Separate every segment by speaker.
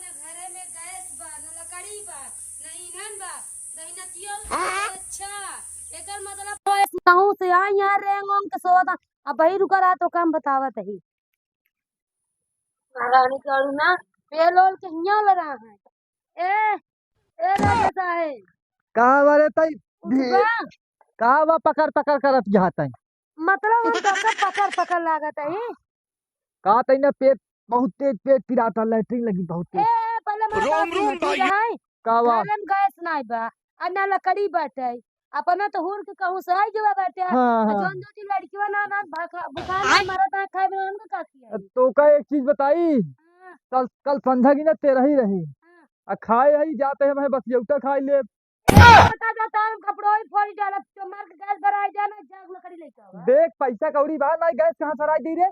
Speaker 1: न घरे में गैस बा न लकड़ी बा न ईंधन बा दहिनतियो अच्छा एकर मतलब कहूं से आई यार रेंगोंग के सोदा अब भाई रुका रहा तो काम बतावत है रानी करू ना पेलोल के हिया ल रहा है ए राजा साहेब
Speaker 2: कहा बारे तई
Speaker 1: उठबा
Speaker 2: कहा बा पकड़ पकड़ करत जाता है
Speaker 1: मतलब हम तो पकड़ पकड़ लागत है
Speaker 2: कहा तई ना पेट बहुत तेज पेट पिराता लैट्रिन लगी बहुत
Speaker 1: ए
Speaker 2: तेज
Speaker 1: पहले मारा रोम भाई
Speaker 2: कहा बा
Speaker 1: घरन गैस नहीं बा आ ना लकड़ी बाटे अपना तो हुर के कहूं से जो बाटे
Speaker 2: हाँ हाँ
Speaker 1: जोन जो ची लड़कीवा ना ना बुखार ना मरत है खाए बिना उनका का किया
Speaker 2: तो का एक चीज बताई कल कल संध्या की ना तेरह ही रही आ खाए ही जाते हैं मैं बस यौटा खाई ले
Speaker 1: पता जाता है कपड़ों ही फोड़ डाला तो मार के गैस भराई जाना जाग लकड़ी लेके आवा
Speaker 2: देख पैसा कौड़ी बाहर ना गैस कहाँ सराय दी रे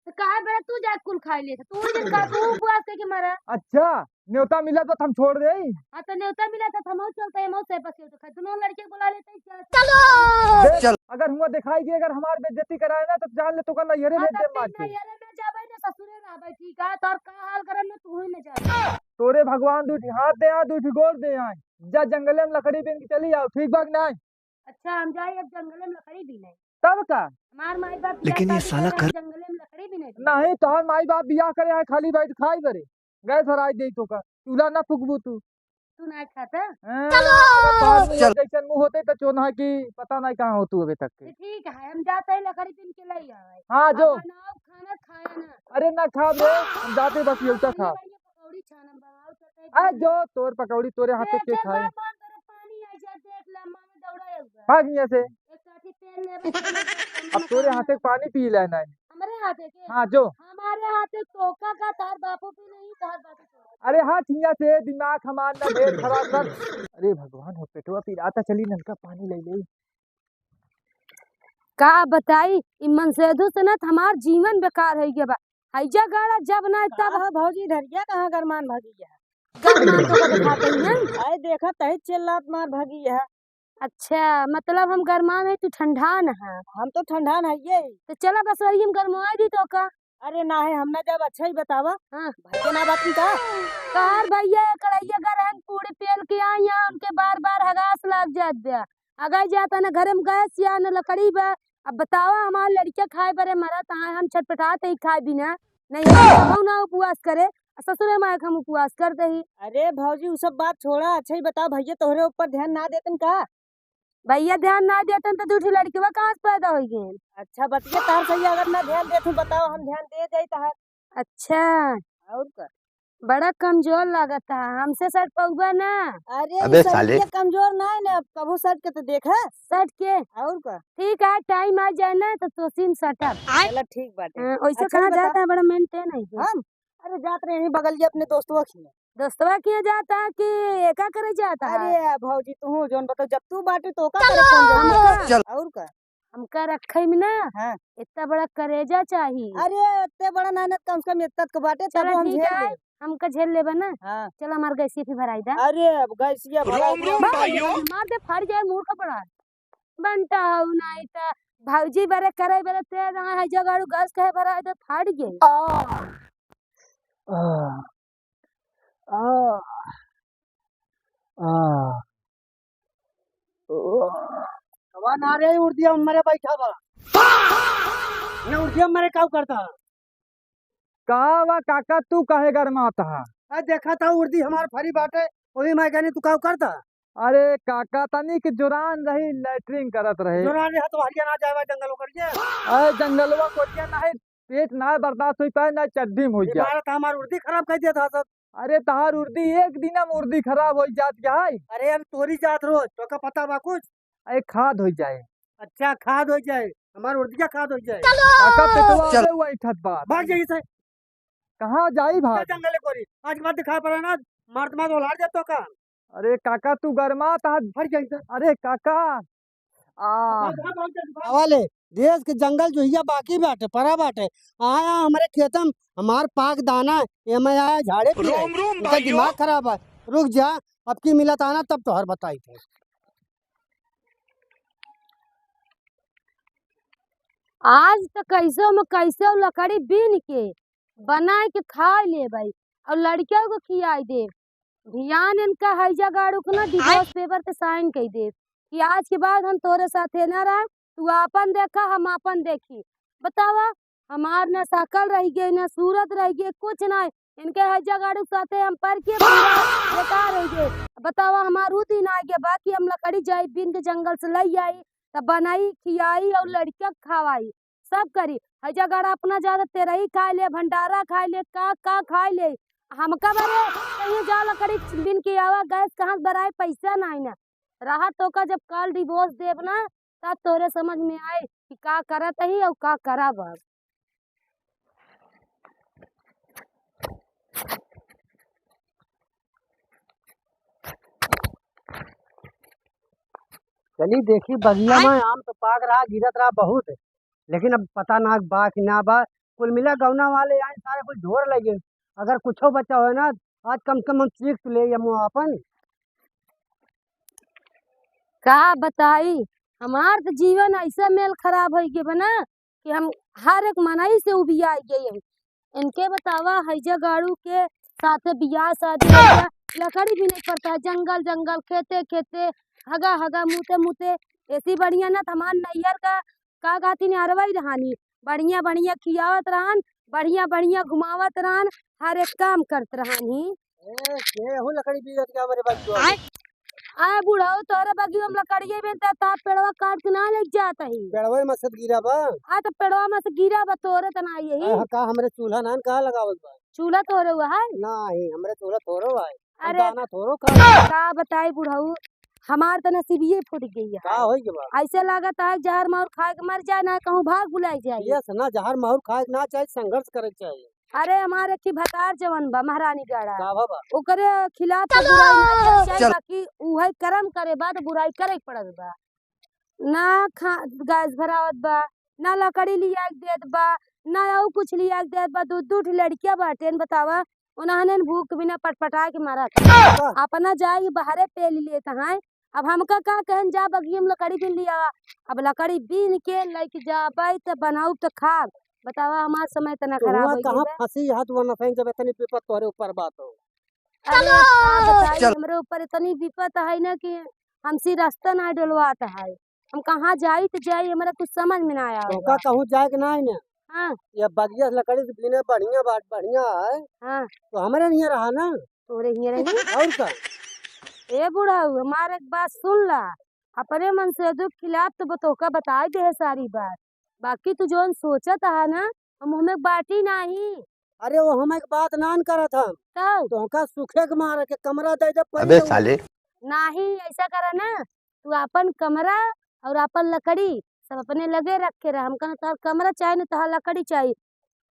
Speaker 1: तो कहा बेटा तू जा कुल खाई ले तू जिन का तू उपवास के मरा
Speaker 2: अच्छा न्योता मिला तो हम छोड़ दे
Speaker 1: हां तो न्योता मिला था हम चलते हैं मौत से बस तो दोनों लड़के बुला लेते हैं चलो
Speaker 2: चल अगर हुआ दिखाई दी अगर हमार बेइज्जती कराए ना तो जान ले तो करना येरे भेज दे मार के
Speaker 1: यार मैं जाबे ना ससुरे रहबे ठीक है तोर का हाल करन में तू ही न जा
Speaker 2: तोरे भगवान दूठ हाथ दे आ दूठ गोड़ दे आए जा जंगले में लकड़ी बिन के चली आओ ठीक बात नहीं
Speaker 1: अच्छा हम जाए अब जंगल में लकड़ी भी नहीं
Speaker 2: तब का
Speaker 1: हमार माई बाप
Speaker 3: लेकिन ये साला कर
Speaker 1: जंगल में लकड़ी भी नहीं
Speaker 2: नहीं तोहर माई बाप बियाह करे है खाली बैठ खाई करे गैस हराई दे तो का चूल्हा ना फुकबू तू
Speaker 1: तू ना खाता
Speaker 2: चलो
Speaker 3: चल।
Speaker 2: जैसन मुंह होते तो चोना की पता नहीं कहाँ हो तू अभी तक के
Speaker 1: ठीक है हम जाते हैं लकड़ी बिन के ले आवे
Speaker 2: हाँ जो
Speaker 1: बनाओ खाना खाया ना
Speaker 2: अरे ना खा बे हम जाते बस यौटा खा
Speaker 1: पकौड़ी छाना बनाओ चटे
Speaker 2: आ जो तोर पकौड़ी तोरे हाथे के खाए
Speaker 1: पानी आ जा देख ला मां में दौड़ा हुआ
Speaker 2: भाग यहाँ से
Speaker 1: एक काठी तेल ले
Speaker 2: अब तोरे हाथे पानी पी लेना है
Speaker 1: हमारे हाथे के
Speaker 2: हाँ जो
Speaker 1: हमारे हाथे टोका का तार बापू भी नहीं तार बापू
Speaker 2: अरे हाँ छिया से दिमाग हमार ना ढेर खराब कर अरे भगवान हो पेटवा पिराता चली नलका पानी ले ले
Speaker 1: का बताई इमन सेधु से ना हमार जीवन बेकार है गया बा हैजा गाड़ा जब ना तब
Speaker 4: भौजी धरिया कहाँ गरमान भागी है
Speaker 1: गरमान तो दिखाते हैं
Speaker 4: आए देखा तही चिल्लात मार भागी है
Speaker 1: अच्छा मतलब हम गरमान है तू ठंडा न है
Speaker 4: हम तो ठंडा है ये
Speaker 1: तो चला बस वही हम गरमाई दी तो का
Speaker 4: अरे ना है हमने जब अच्छा ही बतावा
Speaker 1: हाँ
Speaker 4: भाई के ना बात का
Speaker 1: कार भैया कड़ैया गरहन पूरी पेल के आई यहाँ हमके बार बार हगास लग जात दिया अगर जाता न घर में गैस या न लकड़ी बा अब बताओ हमार लड़किया खाए बरे मरा तहा हम छटपटाते ही खाए बिना नहीं हम ना उपवास करे ससुरे माँ हम उपवास करते ही
Speaker 4: अरे भौजी वो सब बात छोड़ा अच्छा ही बताओ भैया तोहरे ऊपर ध्यान ना देतन का
Speaker 1: भैया ध्यान ना देते तो दूसरी लड़की कहाँ से पैदा हो गई
Speaker 4: अच्छा बतिया तार सही अगर ना ध्यान देतू बताओ हम ध्यान दे जाई तार
Speaker 1: अच्छा
Speaker 4: और का
Speaker 1: बड़ा कमजोर लगता है हमसे सट पौगा ना
Speaker 4: अरे
Speaker 3: अबे
Speaker 4: सब
Speaker 3: साले।
Speaker 4: ये कमजोर ना है ना कबू सट के तो देखा
Speaker 1: सट के
Speaker 4: और का
Speaker 1: ठीक है टाइम आ जाए ना तो सीन सटअप
Speaker 4: चला ठीक बात है
Speaker 1: वैसे
Speaker 4: अच्छा
Speaker 1: कहाँ
Speaker 4: बता।
Speaker 1: जाता है बड़ा मेंटेन है
Speaker 4: हम अरे जात रहे हैं बगल ये अपने दोस्तों की
Speaker 1: दोस्तवा किया जाता है कि एका करे जाता है
Speaker 4: अरे भौजी तू जोन बताओ जब तू बाटे तो का करे कौन जाने
Speaker 3: चल।
Speaker 4: और का
Speaker 1: हमका रखे में ना
Speaker 4: हाँ।
Speaker 1: इतना बड़ा करेजा चाहिए
Speaker 4: अरे इतने बड़ा मेहनत कम से कम इतना के बाटे तब
Speaker 1: चलो
Speaker 4: हम
Speaker 1: ठीक
Speaker 4: झेल
Speaker 1: है
Speaker 4: ले
Speaker 1: हमका झेल लेबा ना
Speaker 4: हाँ
Speaker 1: चलो हमार गैसी भी भराई दा
Speaker 4: अरे अब गैसिया भरा
Speaker 1: मार दे फट जाए मुंह का पड़ा बनता हूँ नहीं तो भौजी बरे करे बरे ते रहा है जगाड़ू गैस कहे भराई दे फट गई
Speaker 4: कवा ना रे उर्दिया मरे बैठा बा ना उर्दिया मरे काऊ करता
Speaker 2: कहा वा काका तू काहे गरमाता है
Speaker 4: आ देखा था उर्दी हमार फरी बाटे वही मैं कहनी तू काऊ करता
Speaker 2: अरे काका तनी के जुरान रही लैट्रिन करत रहे
Speaker 4: जोरा रे तो हरिया ना जावा जंगल करिए
Speaker 2: अरे जंगलवा कोटिया ना है पेट ना बर्दाश्त हुई पाए ना चड्डी में हो जा
Speaker 4: भारत हमार उर्दी खराब कर दिया था सब
Speaker 2: अरे तहार उर्दी एक दिन में उर्दी खराब हो जात क्या है
Speaker 4: अरे अब तोरी जात रोज तो का पता बा कुछ
Speaker 2: अरे खाद हो जाए
Speaker 4: अच्छा खाद हो जाए हमार उर्दिया खाद हो जाए
Speaker 2: काका पेटवा
Speaker 3: चल।
Speaker 2: में हुआ इठत बात
Speaker 4: भाग जाइए से
Speaker 2: कहाँ जाई भाग
Speaker 4: जंगल कोरी आज बात दिखा पड़ा ना मारत मार उलाड़ जातो का
Speaker 2: अरे काका तू गरमा ता
Speaker 4: भाग जाइए
Speaker 2: अरे काका
Speaker 4: वाले देश के जंगल जो हिया बाकी बाटे परा बाटे आया हमारे खेतम हमार पाक दाना ये मैं आया झाड़े पे इनका दिमाग खराब है रुक जा अब की मिलत आना तब तो हर बताई थे
Speaker 1: आज तो कैसे में कैसे लकड़ी बीन के बना के खा ले भाई और लड़कियों को खियाई दे। ध्यान इनका हैजा गाड़ू को ना डिवोर्स पेपर पे साइन कर दे कि आज के बाद हम तोरे साथे ना रह, तू आपन देखा हम आपन देखी। बतावा हमार न शकल रह गई न सूरत रह गई कुछ नहीं, इनके हैजा गाड़ू साथे हम पर के बेकार रह गए। बतावा हमार उ दिन आ गया बाकी हम लकड़ी जाई बिन के जंगल से लाई आई तब बनाई खियाई और लड़किया खवाई सब करी। हैजा गाड़ा अपना ज्यादा तेरा ही खा ले, भंडारा खा ले, का खा ले। हमका बारे कहीं जा लकड़ी बिन के आवा गैस कहाँ बराए पैसा नहीं ना रहा तो का जब कल डिवोर्स देब ना तब तोरे समझ में आए कि का करत ही और का करब।
Speaker 4: चली देखी बगिया में आम तो पाक रहा गिरत रहा बहुत, लेकिन अब पता ना बा कि ना बा। कुल मिला गौना वाले आए सारे कुछ ढोर लगे, अगर कुछो बचा हो ना आज कम से कम हम सीख तो ले अपन।
Speaker 1: का बताई हमार तो जीवन ऐसा मेल खराब हो गए बना कि हम हर एक मनाई से उबिया गए। इनके बतावा हैजा गाड़ू के साथे बियाह शादी लकड़ी भी नहीं पड़ता है, जंगल जंगल खेते खेते हगा हगा मुते मुते ऐसी बढ़िया ना हमार नैयर का गाती ने अरवाई रहानी बढ़िया बढ़िया खियावत रहन, बढ़िया बढ़िया घुमावत रहन, हर एक काम करत रहनी।
Speaker 4: लकड़ी बीगत क्या हमारे बात
Speaker 1: आए बुढ़ाओ तोरे बगी हम लकड़िए बेचता तार पेड़वा काट के ना लग जाता ही
Speaker 4: पेड़वा में से गिरा बा।
Speaker 1: हाँ तो पेड़वा में से गिरा बा तोरे तो ना यही
Speaker 4: का हमरे चूल्हा नान कहाँ लगावत बा।
Speaker 1: चूल्हा तोरे हुआ है
Speaker 4: नहीं हमरे चूल्हा थोरो है।
Speaker 1: अरे
Speaker 4: दाना थोरो
Speaker 1: का बताई बुढ़ाऊ हमार तो नसीबिये फूट गई है।
Speaker 4: का होई के बा
Speaker 1: ऐसे लागत है जहर मार खा के मर जाए ना कहूँ भाग बुलाई जाए।
Speaker 4: ये ना जहर माहौर खाए के ना चाहिए, संघर्ष करे के चाहिए।
Speaker 1: अरे हमारे की भकार जवन बा महारानी गाड़ा
Speaker 4: का बाबा
Speaker 1: ओकरे खिलाफ तो बुराई ना करे चाहिए बाकी उहे कर्म करे बा तो बुराई करे के पड़त बा ना गैस भरावत बा ना लकड़ी लिया के देत बा ना और कुछ लिया के देत बा। दू लड़कियां बाटे बतावा उन्होंने भूख बिना पटपटा के मारा अपना जाए बाहरे पे लेते हैं। अब हमका का कहन जा बगी हम लकड़ी बीन लिया अब लकड़ी बीन के लेके जाबे तो बनाऊ तो खा। बतावा हमार समय तना खराब हो
Speaker 4: कहां फंसी हाथ वरना सही जब इतनी विपत तोरे ऊपर बात हो।
Speaker 1: अरे बताइए हमरे ऊपर इतनी विपत है ना कि हमसे रास्ता ना डलवाता है, हम कहाँ जाई तो जाई हमारा कुछ समझ में ना आया।
Speaker 4: का कहूं जाए के ना ना
Speaker 1: हाँ
Speaker 4: ये बगिया लकड़ी से बिने बढ़िया बात बढ़िया है।
Speaker 1: हाँ
Speaker 4: तो हमारे नहीं रहा ना
Speaker 1: तोरे ही रही
Speaker 4: और का
Speaker 1: ए बुढ़ाऊ हमारे एक बात सुन ला अपने मन से दुख खिलाफ तो बतौका बता दे है सारी बात बाकी तू जो सोचत है ना हम हमें बाटी नहीं।
Speaker 4: अरे वो हम एक बात नान करत हम तो का सूखे के मार के कमरा दे जब
Speaker 2: अबे साले
Speaker 1: नहीं ऐसा करा ना तू अपन कमरा और अपन लकड़ी सब अपने लगे रखे रहा हमका ना कमरा चाहिए ना तो लकड़ी चाहिए।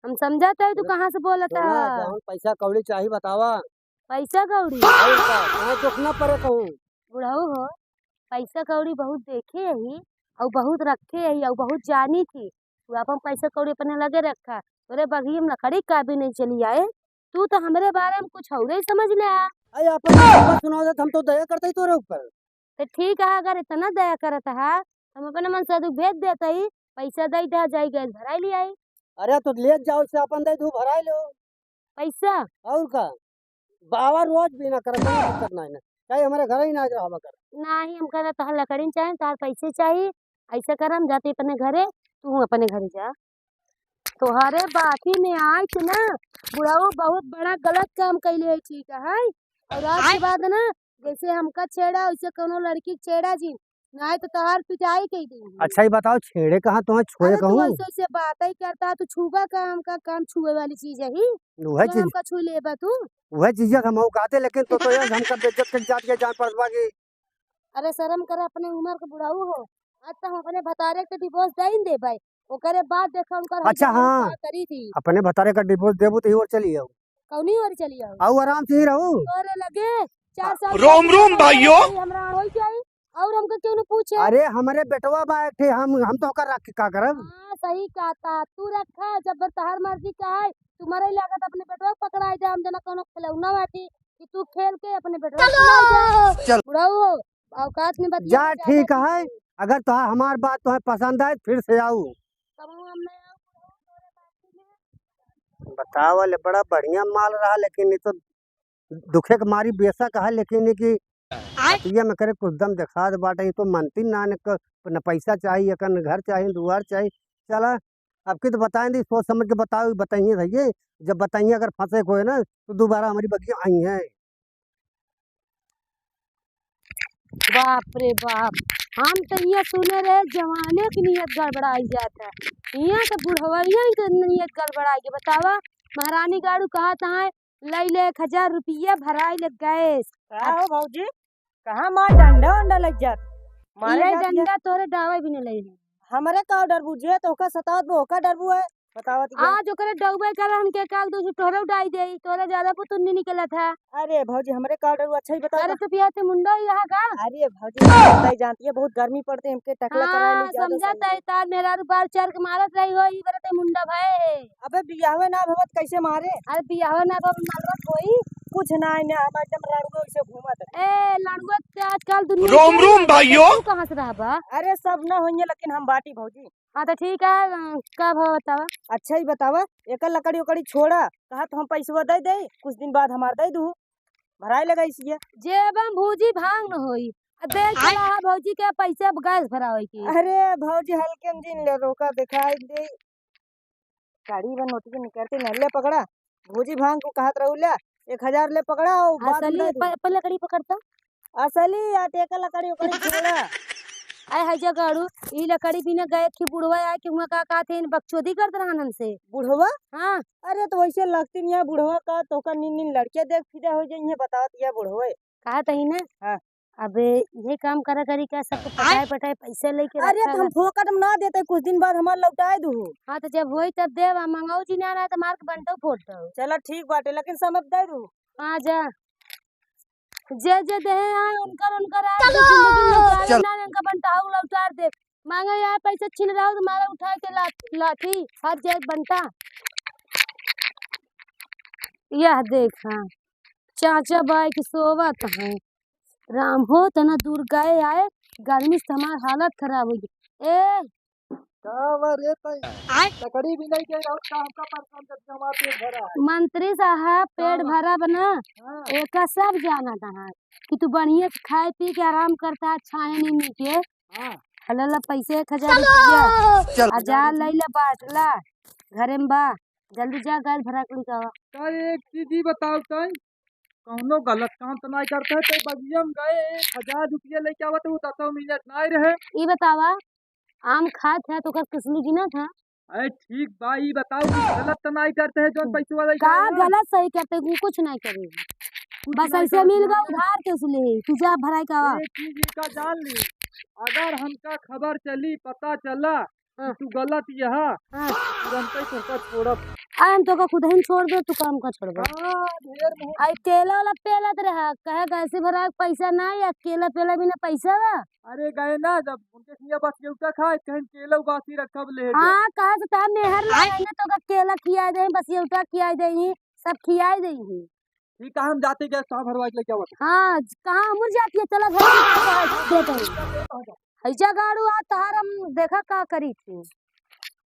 Speaker 1: हम समझाते है तू कहाँ से बोलता है
Speaker 4: पैसा कौड़ी चाहिए बतावा
Speaker 1: पैसा कौड़ी
Speaker 4: दुख न पड़े कहूँ
Speaker 1: बुढ़ाऊ हो पैसा कौड़ी बहुत देखे है और बहुत रखे है और बहुत जानी थी तू अपन पैसा कौड़ी अपने लगे रखा तोरे बगी में लकड़ी का भी नहीं चली आए तू तो हमारे बारे में कुछ और ही समझ ले
Speaker 4: सुना हम तो दया करते ही तोरे ऊपर
Speaker 1: तो ठीक है अगर इतना दया करता है हम अपने मन से भेज देते ही पैसा दे दे जाई गैस भराई ले आई।
Speaker 4: अरे तो ले जाओ से अपन दे तू भराई लो
Speaker 1: पैसा
Speaker 4: और का बाबा रोज भी ना कर दिक्कत नहीं चाहे हमारे घर ही ना रहा कर
Speaker 1: नहीं हम कहते तहार लकड़ी चाहिए तार पैसे चाहिए ऐसा कर हम जाते अपने घरे तू अपने घरे जा तोहरे बाकी में आज ना बुढ़ाओ बहुत बड़ा गलत काम कैले है ठीक है और आज के बाद ना जैसे हमका छेड़ा वैसे कोनो लड़की छेड़ा जी नहीं तो तोहार पिटाई कह देंगे।
Speaker 4: अच्छा ही बताओ छेड़े कहाँ तुम्हें छोड़े कहूँ
Speaker 1: ऐसे बात ही करता तू छुआ का हमका काम छुए वाली चीज है ही
Speaker 4: वह चीज
Speaker 1: हमका छू ले तू
Speaker 4: वह चीज हम उगाते लेकिन तो यार हमका बेइज्जत कर जात के जान पड़वा की।
Speaker 1: अरे शर्म कर अपने उम्र के बुढ़ाऊ हो आज तक अपने भतारे के डिवोर्स दे दे भाई ओकरे बाद देखा उनका
Speaker 4: अच्छा हाँ
Speaker 1: करी थी
Speaker 4: अपने भतारे का डिवोर्स देबू तो और चली आओ
Speaker 1: कौनी और चली
Speaker 4: आओ आराम से ही रहो
Speaker 1: तोरे लगे 4 साल
Speaker 2: रोम रोम भाइयों
Speaker 1: हमरा हो जाए और हमको क्यों न पूछे।
Speaker 4: अरे हमारे बेटवा बैठे हम तो कर रख का करब।
Speaker 1: हां सही कहता तू रखा जब तोहर मर्जी का है तुम्हारे लागत अपने बेटवा पकड़ाई दे हम जना कोनो खिलौना बाटी कि तू खेल के अपने बेटवा पकड़ाई दे बुढ़ाऊ हो औकात में बतिया
Speaker 4: जा ठीक है अगर तो हमार बात तो पसंद आए फिर से आऊ। बताओ ले बड़ा बढ़िया माल रहा, लेकिन ये तो दुखे के मारी बेशक है, लेकिन ये कि ये में करे कुछ दम दिखा दे बाटे। ये तो मनती ना न पैसा चाहिए, कन घर चाहिए, दुआर चाहिए। चला अब की तो बताएं दी, सोच समझ के बताओ, बताइए भैया। जब बताइए अगर फंसे कोई ना तो दोबारा हमारी बगिया आई है।
Speaker 1: बाप रे बाप, हम तो ये सुने रहे जवाने की नियत गड़बड़ाई जाता है, यहाँ तो बुढ़वरिया की नियत गड़बड़ाई। बतावा महारानी गाड़ू कहा तहाँ लई ले 1000 रुपया भराई लग गैस।
Speaker 3: का हो भौजी, कहाँ मार डंडा वंडा लग जात मारे
Speaker 1: ये
Speaker 3: जात ये?
Speaker 1: डंडा तोरे डावा भी नहीं लई।
Speaker 3: हमरे का डर बुझे तो ओका सतावत बो ओका डर बुए बतावत के।
Speaker 1: आज ओकरे डूबे कर हम के काग दो तोरे उठाई दे, तोरे ज्यादा पुतुन नहीं निकला था।
Speaker 3: अरे भौजी हमरे का डर अच्छा ही बता।
Speaker 1: अरे तो पिया ते मुंडा ही रहा का।
Speaker 3: अरे भौजी बताई जानती है, बहुत गर्मी पड़ते है, हमके टकला करा
Speaker 1: हाँ
Speaker 3: ले ज्यादा
Speaker 1: समझा है, तार मेरा बार चार के मारत रही हो, ई बरते मुंडा भाई।
Speaker 3: अबे बियाहवे ना भवत कैसे मारे?
Speaker 1: अरे बियाह ना तो मारत होई
Speaker 3: कुछ ना है ना, हम एकदम राड़ुए से घूमत है।
Speaker 1: ए लड़ुआ के आजकल दुनिया
Speaker 5: रोम रोम भाइयों।
Speaker 1: तू कहाँ से रहा बा?
Speaker 3: अरे सब ना होइए, लेकिन हम बाटी भौजी।
Speaker 1: हाँ तो ठीक है, कब हो बतावा।
Speaker 3: अच्छा ही बतावा, एक लकड़ी उकड़ी छोड़ा कहा तो हम पैसा दे दे, कुछ दिन बाद हमार दे दू भराई लगा इसी।
Speaker 1: जेब हम भूजी भांग न होई, देख चला है भौजी के पैसे गैस भरावे की।
Speaker 3: अरे भौजी हल्के में दिन ले रोका दिखाई दे गाड़ी बन नोटी निकलते नल्ले पकड़ा भौजी भांग को कहत रहूला 1000 ले पकड़ा और बाद
Speaker 1: असली
Speaker 3: में दे दू।
Speaker 1: लकड़ी पकड़ता
Speaker 3: असली या टेका लकड़ी उकड़ी छोड़ा।
Speaker 1: आय है जगाड़ू ई लकड़ी बिना गए थी बुढ़वा आए कि हुआ का थे बकचोदी करत रहन हमसे।
Speaker 3: बुढ़वा
Speaker 1: हाँ
Speaker 3: अरे तो वैसे लगती नहीं है बुढ़वा का, तो का नीन नीन लड़के देख फिदा हो जाइए बतावत ये बुढ़वे।
Speaker 1: कहा तही ना।
Speaker 3: हाँ।
Speaker 1: अबे ये काम करा करी क्या सबको पटाए पटाए पैसे लेके
Speaker 3: अरे
Speaker 1: रखा
Speaker 3: तो हम
Speaker 1: है।
Speaker 3: फोकट में ना देते, कुछ दिन बाद हमार लौटाए दू।
Speaker 1: हाँ तो जब होई तब देव, मंगाऊ जी ना रहा तो मार के बंटो फोड़ दो।
Speaker 3: चलो ठीक बाटे, लेकिन समय दे दू।
Speaker 1: हाँ जा जे जे दे आए उनकर उनकर आए तो जिंदगी में
Speaker 4: चल।
Speaker 1: ना इनका बंटाऊ लौटार दे। मांगे यार पैसे छीन रहा हो तो मारा उठा के लाठी हाथ जे बंटा। यह देखा चाचा बाई की सोवत है, राम हो तना दूर गए आए, गर्मी से हमार हालत खराब हो गई। ए
Speaker 2: लकड़ी भी नहीं गई और हमका परेशान करके हमारा पेट भरा है।
Speaker 1: मंत्री साहब पेट भरा बना
Speaker 2: हाँ।
Speaker 1: एक सब जाना था कि तू बढ़िया से खाए पी के आराम करता है, छाए नहीं नीचे।
Speaker 2: हाँ।
Speaker 1: हला पैसे 1000 रुपया
Speaker 4: चल।
Speaker 1: हजार लैला बाटला घरे में बा, जल्दी जा गैस भरा के लिखा।
Speaker 2: तो एक चीज ही बताओ तो कौनो गलत काम तो नहीं करते तो बगिया में गए 1000 रुपया लेके आवत वो 10 मिनट नहीं रहे।
Speaker 1: ये बतावा आम खात है तो कर किसने गिना था?
Speaker 2: अरे ठीक भाई बताओ कि गलत तो नहीं करते हैं जो पैसे वाले
Speaker 1: का गलत सही करते हूँ, कुछ नहीं करेगी, बस ऐसे मिल गया उधार के उसले तू जा भराई का।
Speaker 2: एक चीज का जान ली, अगर हमका खबर चली पता चला कि तू गलत यह
Speaker 1: हाँ
Speaker 2: तुरंत ही तुमका छोड़ब।
Speaker 1: हम तो का खुद ही छोड़ दो, तू काम का छोड़ दो।
Speaker 2: हाँ, ढेर बहुत।
Speaker 1: आई केला वाला पेला तो रहा कहे कैसे भरा पैसा ना या केला पेला बिना पैसा बा।
Speaker 2: अरे गए ना जब उनके सिया बस गेउटा खाए कहीं केला बासी रखब ले जा।
Speaker 1: हाँ कहा तो तार मेहर लगाई ना तो का केला खिया दे, बस ये उठा खिया दे, सब खिया दे।
Speaker 2: ठीक है हम जाते गए साहब भरवा के लेके आवत।
Speaker 1: हाँ कहाँ उमर जाती है, चला घर देते हैं। हैजा गाड़ू आ तहार हम देखा का करी थी।